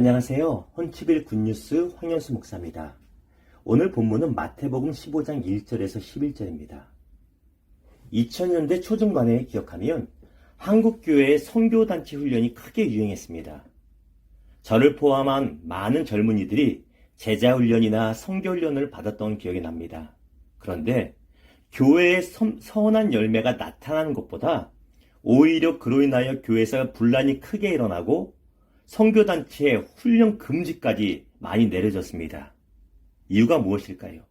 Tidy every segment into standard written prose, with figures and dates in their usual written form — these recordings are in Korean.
안녕하세요. 헌치빌 굿뉴스 황현수 목사입니다. 오늘 본문은 마태복음 15장 1절에서 11절입니다. 2000년대 초중반에 기억하면 한국교회의 선교단체 훈련이 크게 유행했습니다. 저를 포함한 많은 젊은이들이 제자훈련이나 선교훈련을 받았던 기억이 납니다. 그런데 교회의 선한 열매가 나타나는 것보다 오히려 그로 인하여 교회에서 분란이 크게 일어나고 선교단체의 훈련 금지까지 많이 내려졌습니다. 이유가 무엇일까요?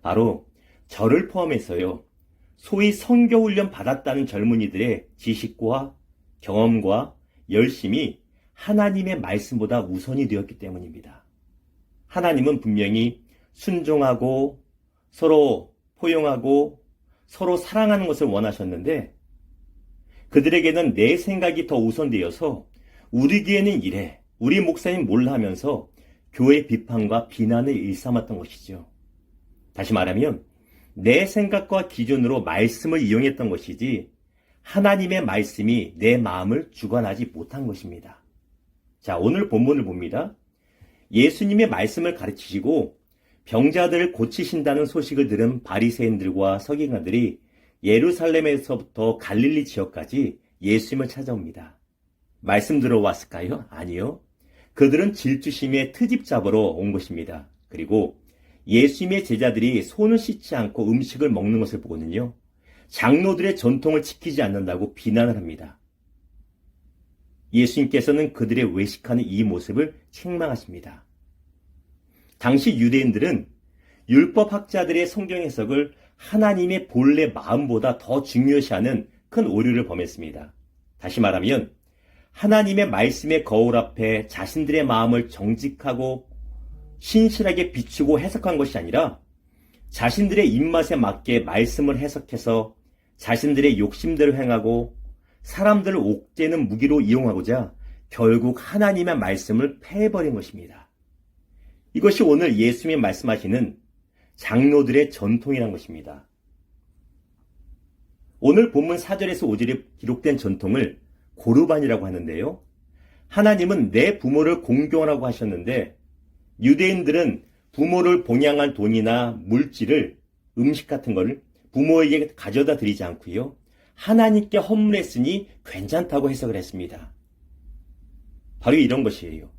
바로 저를 포함해서요, 소위 선교훈련 받았다는 젊은이들의 지식과 경험과 열심이 하나님의 말씀보다 우선이 되었기 때문입니다. 하나님은 분명히 순종하고 서로 포용하고 서로 사랑하는 것을 원하셨는데 그들에게는 내 생각이 더 우선되어서 우리 교회는 이래, 우리 목사님 몰라 하면서 교회 비판과 비난을 일삼았던 것이죠. 다시 말하면 내 생각과 기준으로 말씀을 이용했던 것이지 하나님의 말씀이 내 마음을 주관하지 못한 것입니다. 자, 오늘 본문을 봅니다. 예수님의 말씀을 가르치시고 병자들을 고치신다는 소식을 들은 바리새인들과 서기관들이 예루살렘에서부터 갈릴리 지역까지 예수님을 찾아옵니다. 말씀 들어왔을까요? 아니요. 그들은 질투심에 트집 잡으러 온 것입니다. 그리고 예수님의 제자들이 손을 씻지 않고 음식을 먹는 것을 보고는요, 장로들의 전통을 지키지 않는다고 비난을 합니다. 예수님께서는 그들의 외식하는 이 모습을 책망하십니다. 당시 유대인들은 율법학자들의 성경 해석을 하나님의 본래 마음보다 더 중요시하는 큰 오류를 범했습니다. 다시 말하면 하나님의 말씀의 거울 앞에 자신들의 마음을 정직하고 신실하게 비추고 해석한 것이 아니라 자신들의 입맛에 맞게 말씀을 해석해서 자신들의 욕심대로 행하고 사람들을 옥죄는 무기로 이용하고자 결국 하나님의 말씀을 패해버린 것입니다. 이것이 오늘 예수님이 말씀하시는 장로들의 전통이란 것입니다. 오늘 본문 4절에서 5절에 기록된 전통을 고르반이라고 하는데요. 하나님은 내 부모를 공경하라고 하셨는데 유대인들은 부모를 봉양한 돈이나 물질을, 음식 같은 것을 부모에게 가져다 드리지 않고요, 하나님께 헌물했으니 괜찮다고 해석을 했습니다. 바로 이런 것이에요.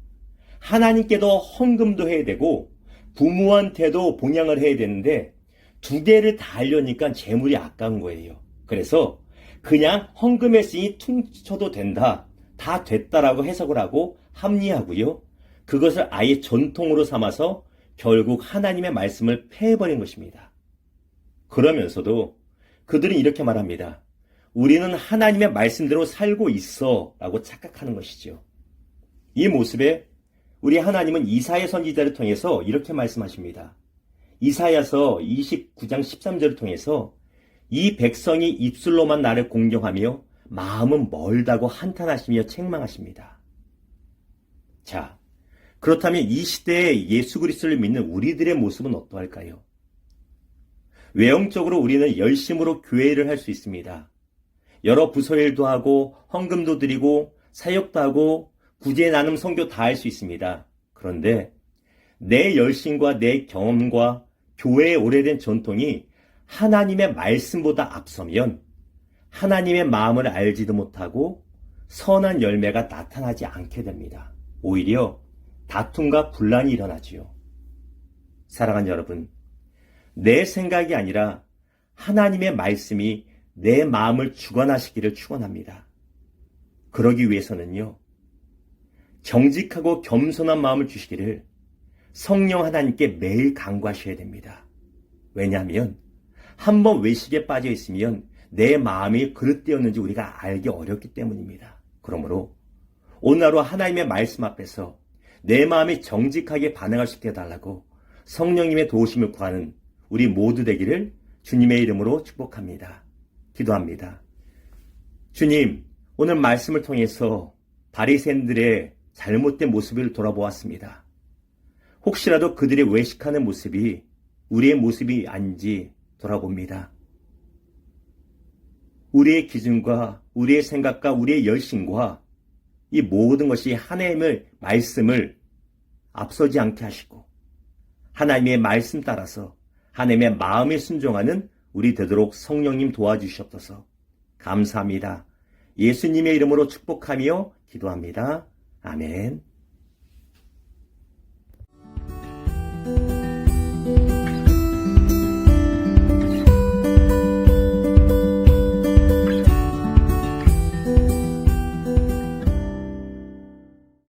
하나님께도 헌금도 해야 되고 부모한테도 봉양을 해야 되는데 두 개를 다 하려니까 재물이 아까운 거예요. 그래서 그냥 헌금했으니 퉁쳐도 된다, 다 됐다라고 해석을 하고 합리하고요, 그것을 아예 전통으로 삼아서 결국 하나님의 말씀을 패해버린 것입니다. 그러면서도 그들은 이렇게 말합니다. 우리는 하나님의 말씀대로 살고 있어 라고 착각하는 것이죠. 이 모습에 우리 하나님은 이사야 선지자를 통해서 이렇게 말씀하십니다. 이사야서 29장 13절을 통해서 이 백성이 입술로만 나를 공경하며 마음은 멀다고 한탄하시며 책망하십니다. 자, 그렇다면 이 시대에 예수 그리스도를 믿는 우리들의 모습은 어떠할까요? 외형적으로 우리는 열심으로 교회를 할 수 있습니다. 여러 부서일도 하고 헌금도 드리고 사역도 하고 구제 나눔 선교 다 할 수 있습니다. 그런데 내 열심과 내 경험과 교회의 오래된 전통이 하나님의 말씀보다 앞서면 하나님의 마음을 알지도 못하고 선한 열매가 나타나지 않게 됩니다. 오히려 다툼과 분란이 일어나지요. 사랑하는 여러분, 내 생각이 아니라 하나님의 말씀이 내 마음을 주관하시기를 축원합니다. 그러기 위해서는요, 정직하고 겸손한 마음을 주시기를 성령 하나님께 매일 간구하셔야 됩니다. 왜냐하면 한번 외식에 빠져 있으면 내 마음이 그릇되었는지 우리가 알기 어렵기 때문입니다. 그러므로 오늘 하루 하나님의 말씀 앞에서 내 마음이 정직하게 반응할 수 있게 해달라고 성령님의 도우심을 구하는 우리 모두 되기를 주님의 이름으로 축복합니다. 기도합니다. 주님, 오늘 말씀을 통해서 바리새인들의 잘못된 모습을 돌아보았습니다. 혹시라도 그들이 외식하는 모습이 우리의 모습이 아닌지 돌아봅니다. 우리의 기준과 우리의 생각과 우리의 열심과 이 모든 것이 하나님의 말씀을 앞서지 않게 하시고 하나님의 말씀 따라서 하나님의 마음에 순종하는 우리 되도록 성령님 도와주시옵소서. 감사합니다. 예수님의 이름으로 축복하며 기도합니다. 아멘.